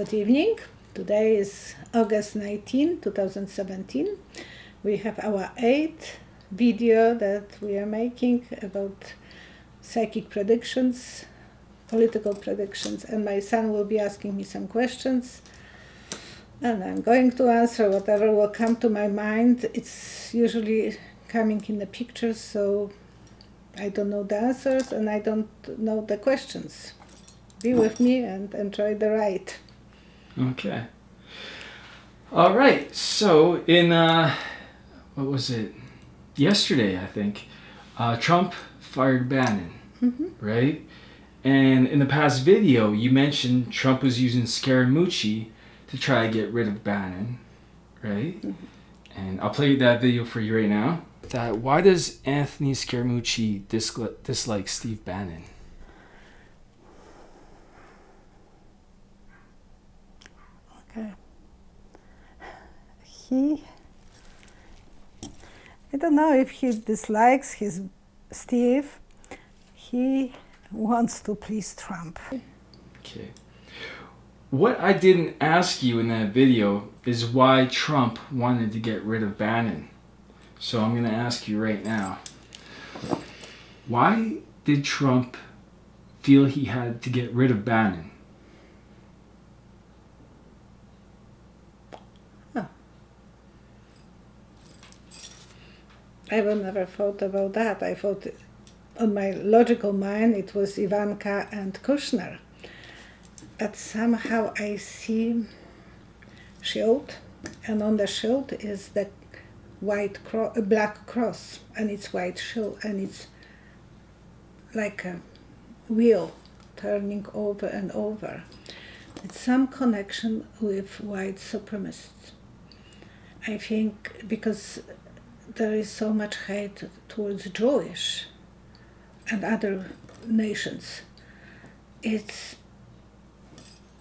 Good evening. Today is August 19, 2017. We have our 8th video that we are making about psychic predictions, political predictions, and my son will be asking me some questions and I'm going to answer whatever will come to my mind. It's usually coming in the pictures, so I don't know the answers and I don't know the questions. Be with me and enjoy the ride. Okay. All right. So in what was it? Yesterday, I think, Trump fired Bannon, right? And in the past video, you mentioned Trump was using Scaramucci to try to get rid of Bannon, right? And I'll play that video for you right now. Why does Anthony Scaramucci dislike Steve Bannon? Okay. I don't know if he dislikes Steve. He wants to please Trump. Okay. What I didn't ask you in that video is why Trump wanted to get rid of Bannon. So I'm going to ask you right now. Why did Trump feel he had to get rid of Bannon? I never thought about that. I thought on my logical mind it was Ivanka and Kushner. But somehow I see shield, and on the shield is the black cross, and it's white shield, and it's like a wheel turning over and over. It's some connection with white supremacists. I think because there is so much hate towards Jewish and other nations. It's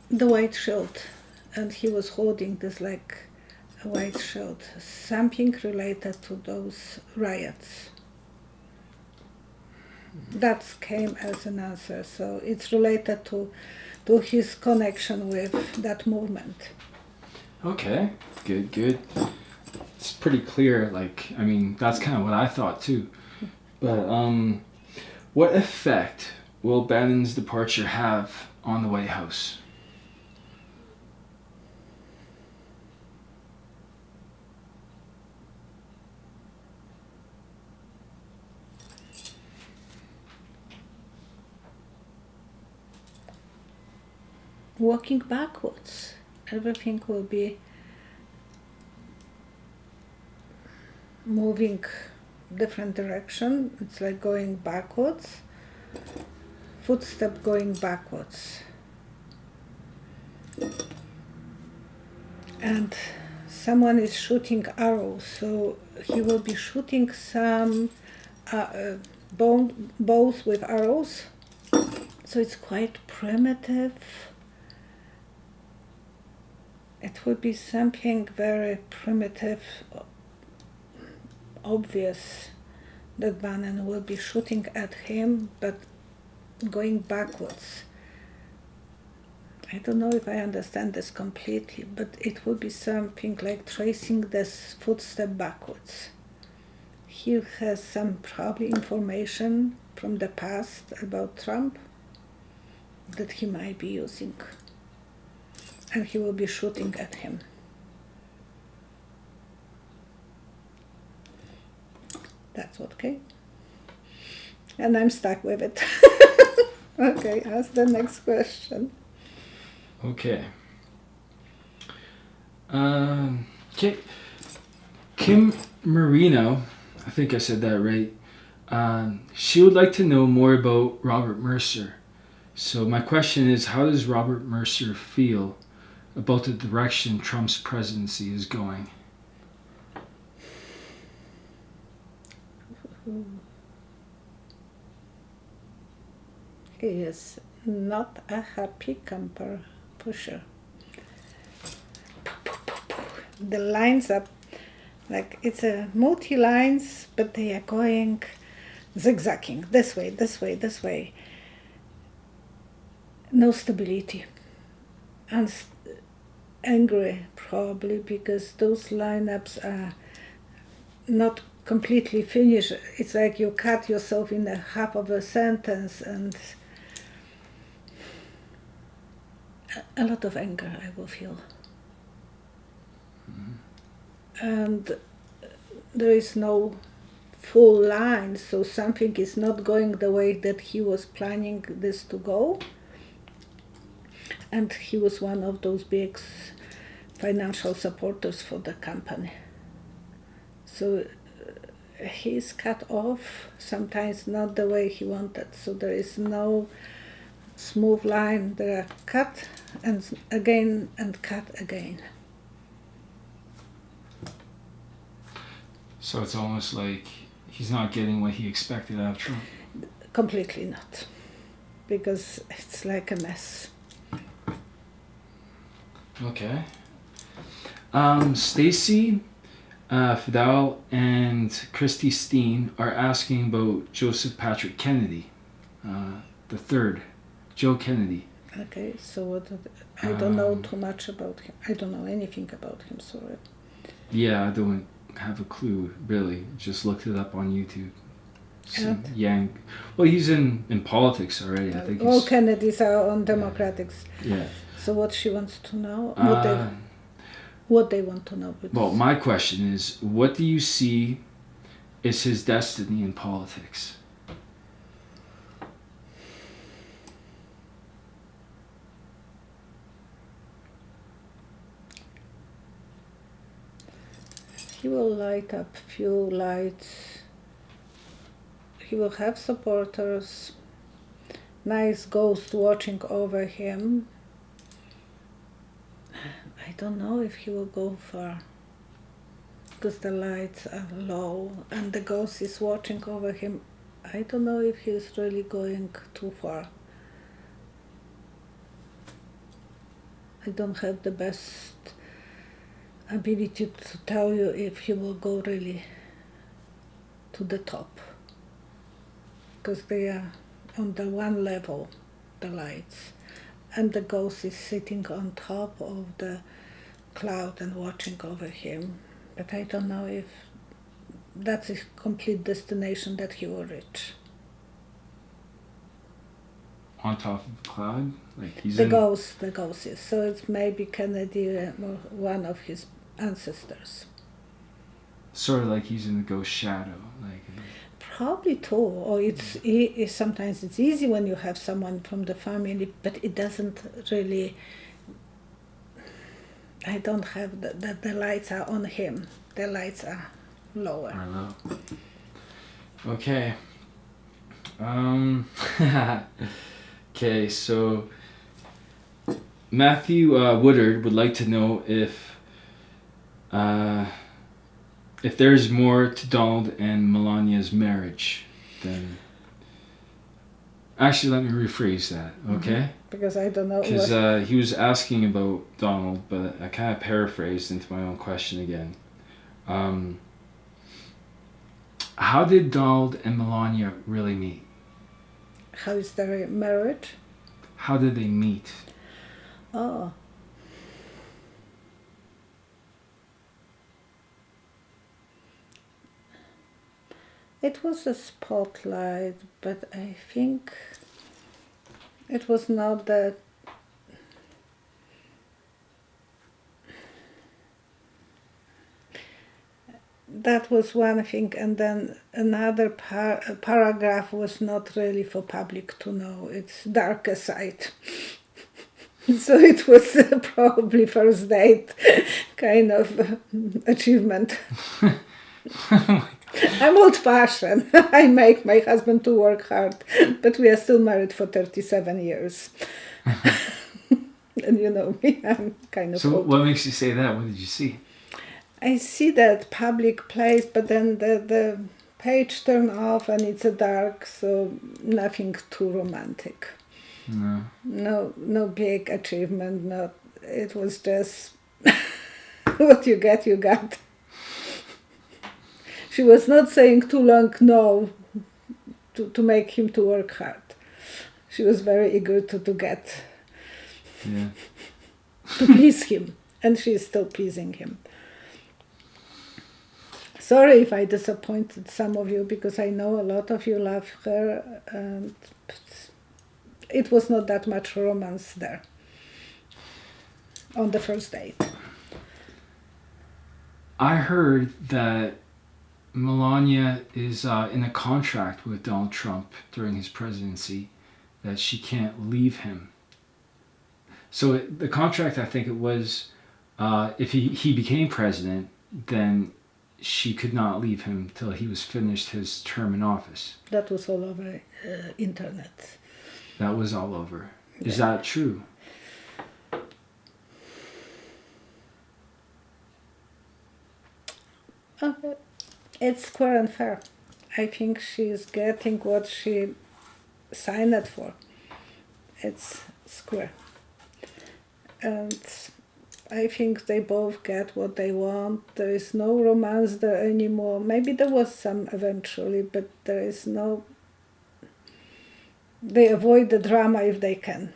the white shield, and he was holding this like a white shield, something related to those riots. That came as an answer, so it's related to his connection with that movement. Okay, good. It's pretty clear, that's kind of what I thought too. But what effect will Bannon's departure have on the White House? Walking backwards. Everything will be moving different direction. It's like going backwards, footstep going backwards. And someone is shooting arrows, so he will be shooting some bows with arrows. So it's quite primitive. It will be something very primitive, obvious that Bannon will be shooting at him, but going backwards. I don't know if I understand this completely, but it will be something like tracing this footstep backwards. He has some probably information from the past about Trump that he might be using, and he will be shooting at him. That's okay. And I'm stuck with it. Okay, ask the next question. Okay. Kim Marino, I think I said that right. She would like to know more about Robert Mercer. So my question is, how does Robert Mercer feel about the direction Trump's presidency is going? He is not a happy camper, for sure. The lines are like, it's a multi-lines, but they are going zigzagging this way, this way, this way. No stability. And angry, probably, because those lineups are not completely finished. It's like you cut yourself in a half of a sentence, and a lot of anger I will feel. And there is no full line, so something is not going the way that he was planning this to go. And he was one of those big financial supporters for the company. So he's cut off, sometimes not the way he wanted. So there is no smooth line. There are cut and again and cut again. So it's almost like he's not getting what he expected out of Trump. Completely not, because it's like a mess. Okay. Stacy, Fidel, and Christy Steen are asking about Joseph Patrick Kennedy, the third, Joe Kennedy. Okay, so what? I don't know too much about him. I don't know anything about him, sorry. Yeah, I don't have a clue, really. Just looked it up on YouTube. Well, he's in politics already. I think all Kennedys are on Democrats. Yeah. So what she wants to know? What they want to know. Well, my question is, what do you see is his destiny in politics? He will light up few lights. He will have supporters, nice ghosts watching over him. I don't know if he will go far, because the lights are low and the ghost is watching over him. I don't know if he's really going too far. I don't have the best ability to tell you if he will go really to the top, because they are on the one level, the lights, and the ghost is sitting on top of the cloud and watching over him. But I don't know if that's a complete destination that he will reach. On top of the cloud? Like he's the ghost is. So it's maybe Kennedy or one of his ancestors. Sort of like he's in the ghost shadow. Probably too. Or sometimes it's easy when you have someone from the family, but it doesn't really. I don't have the lights are on him. The lights are lower. Are low. Okay. Okay, so Matthew Woodard would like to know if there's more to Donald and Melania's marriage than... Actually, let me rephrase that, okay? Mm-hmm. Because I don't know. Because he was asking about Donald, but I kind of paraphrased into my own question again. How did Donald and Melania really meet? How is their marriage? How did they meet? Oh. It was a spotlight, but I think it was not that. That was one thing, and then another paragraph was not really for public to know. It's darker side. So it was probably first date kind of achievement. I'm old-fashioned. I make my husband to work hard, but we are still married for 37 years. And you know me, I'm kind of So old. What makes you say that? What did you see? I see that public place, but then the page turned off and it's a dark, so nothing too romantic. No big achievement. Not. It was just what you get, you got. She was not saying too long no to make him to work hard. She was very eager to get, yeah, to please him. And she is still pleasing him. Sorry if I disappointed some of you, because I know a lot of you love her, and it was not that much romance there on the first date. I heard that Melania is in a contract with Donald Trump during his presidency that she can't leave him. So the contract, I think it was, if he became president, then she could not leave him till he was finished his term in office. That was all over internet. That was all over. Is that true? It's square and fair. I think she's getting what she signed it for. It's square. And I think they both get what they want. There is no romance there anymore. Maybe there was some eventually, but there is no... They avoid the drama if they can.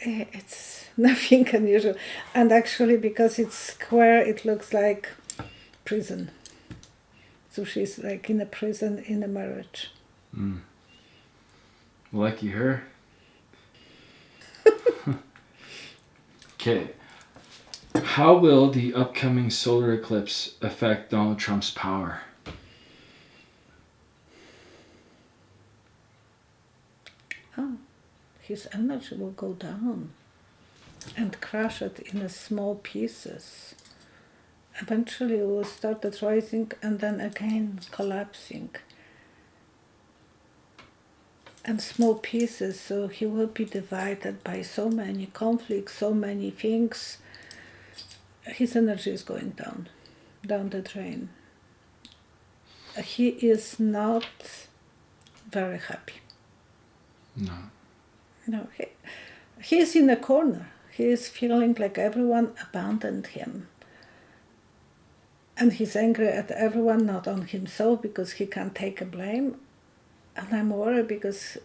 It's nothing unusual. And actually, because it's square, it looks like prison. So she's like in a prison in a marriage. Mm. Lucky her. Okay. How will the upcoming solar eclipse affect Donald Trump's power? His energy will go down and crush it in small pieces. Eventually it will start rising and then again collapsing. And small pieces, so he will be divided by so many conflicts, so many things. His energy is going down the drain. He is not very happy. No, he is in a corner. He is feeling like everyone abandoned him. And he's angry at everyone, not on himself, because he can't take a blame. And I'm worried because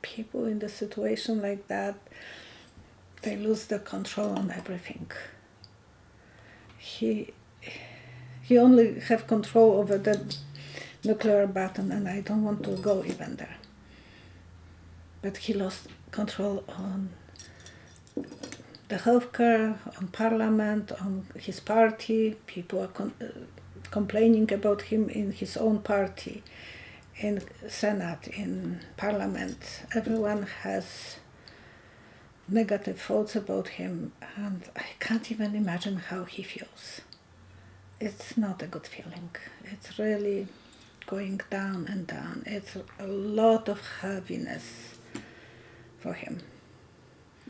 people in the situation like that, they lose the control on everything. He only have control over the nuclear button, and I don't want to go even there. But he lost control on the healthcare, on parliament, on his party. People are complaining about him in his own party, in Senate, in parliament. Everyone has negative thoughts about him, and I can't even imagine how he feels. It's not a good feeling. It's really going down and down. It's a lot of heaviness for him.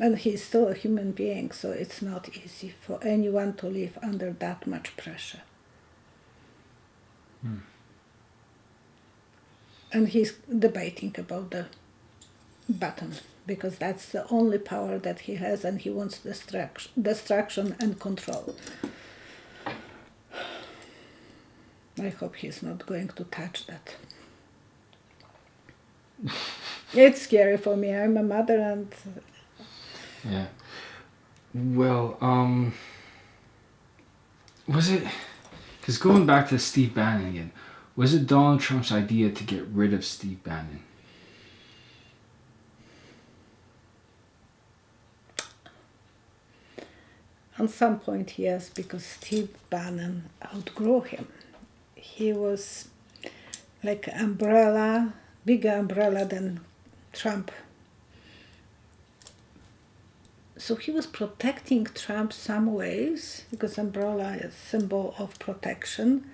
And he's still a human being, so it's not easy for anyone to live under that much pressure. And he's debating about the button, because that's the only power that he has, and he wants destruction and control. I hope he's not going to touch that. It's scary for me. I'm a mother, and... Yeah. Well, was it... Because going back to Steve Bannon again, was it Donald Trump's idea to get rid of Steve Bannon? On some point, yes, because Steve Bannon outgrew him. He was like an umbrella, bigger umbrella than Trump. So he was protecting Trump some ways, because umbrella is a symbol of protection,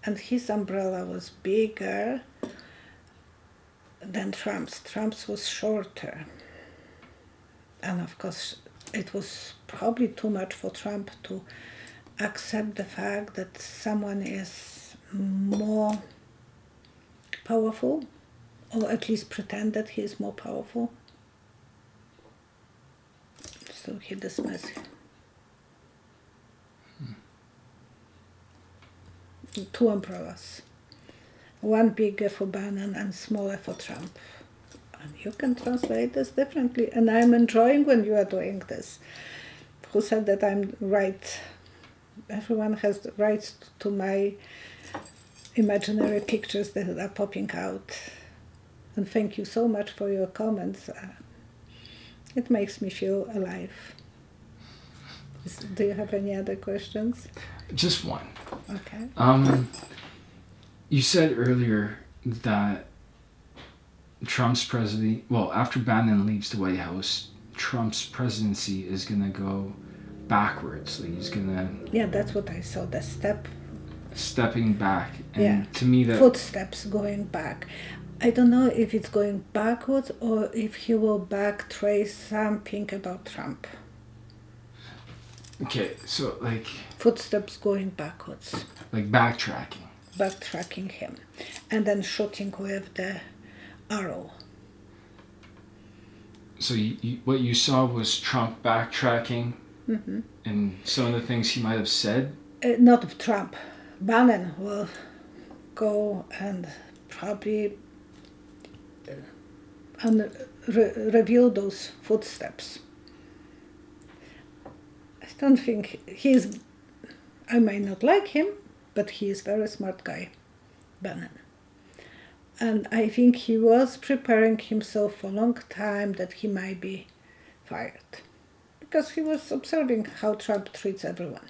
and his umbrella was bigger than Trump's. Trump's was shorter. And of course, it was probably too much for Trump to accept the fact that someone is more powerful, or at least pretend that he is more powerful. So he dismissed him. Two umbrellas. One bigger for Bannon and smaller for Trump. You can translate this differently, and I'm enjoying when you are doing this. Who said that I'm right? Everyone has the rights to my imaginary pictures that are popping out. And thank you so much for your comments. It makes me feel alive. Do you have any other questions? Just one. Okay. You said earlier that Trump's presidency, well, after Bannon leaves the White House, Trump's presidency is going to go backwards. Like he's going to... Yeah, that's what I saw, the stepping back. And yeah. To me that... Footsteps going back. I don't know if it's going backwards or if he will backtrace something about Trump. Okay, so like... Footsteps going backwards. Like backtracking. Backtracking him. And then shooting with the arrow. So what you saw was Trump backtracking and some of the things he might have said? Not Trump. Bannon will go and probably review those footsteps. I don't think I may not like him, but he is a very smart guy, Bannon. And I think he was preparing himself for a long time that he might be fired. Because he was observing how Trump treats everyone.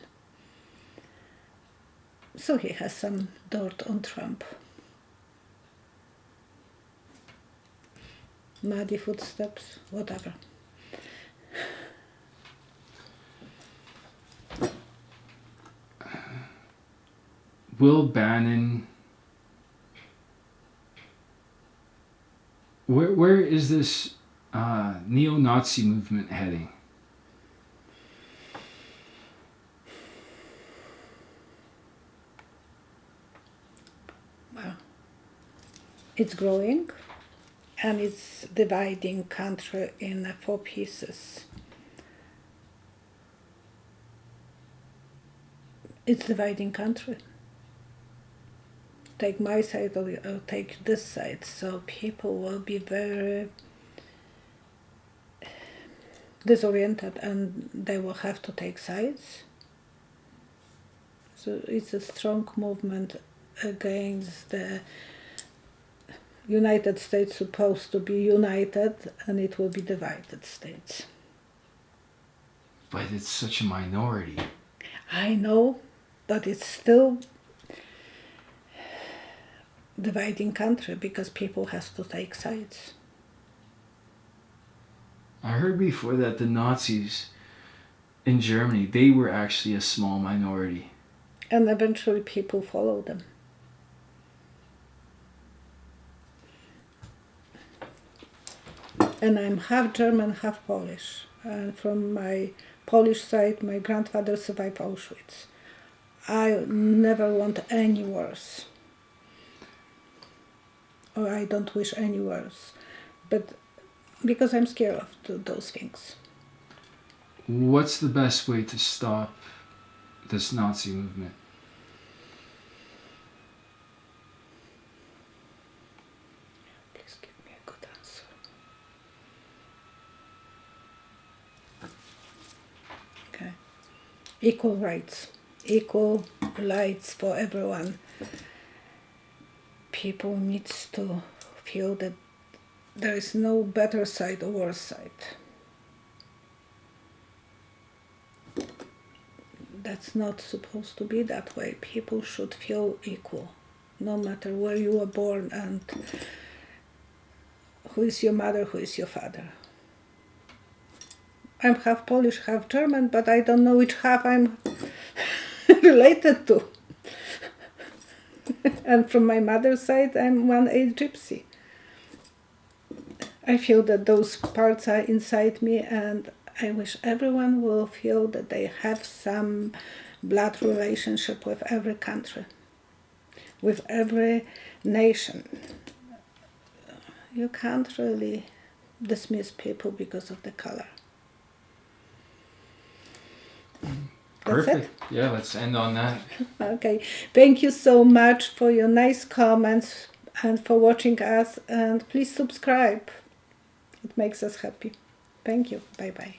So he has some dirt on Trump. Muddy footsteps, whatever. Will Bannon... Where is this neo-Nazi movement heading? Well, it's growing and it's dividing country in 4 pieces. It's dividing country. Take my side or take this side, so people will be very disoriented and they will have to take sides. So it's a strong movement against the United States supposed to be united, and it will be divided states. But it's such a minority. I know, but it's still dividing country because people have to take sides. I heard before that the Nazis in Germany, they were actually a small minority. And eventually people follow them. And I'm half German, half Polish. And from my Polish side, my grandfather survived Auschwitz. I never want any worse. Or I don't wish any worse. But because I'm scared of those things. What's the best way to stop this Nazi movement? Please give me a good answer. Okay. Equal rights. Equal rights for everyone. People need to feel that there is no better side or worse side. That's not supposed to be that way. People should feel equal, no matter where you were born and who is your mother, who is your father. I'm half Polish, half German, but I don't know which half I'm related to. And from my mother's side, I'm 1/8 gypsy. I feel that those parts are inside me, and I wish everyone will feel that they have some blood relationship with every country, with every nation. You can't really dismiss people because of the color. Perfect. Yeah, let's end on that. Okay. Thank you so much for your nice comments and for watching us, and please subscribe. It makes us happy. Thank you. Bye-bye.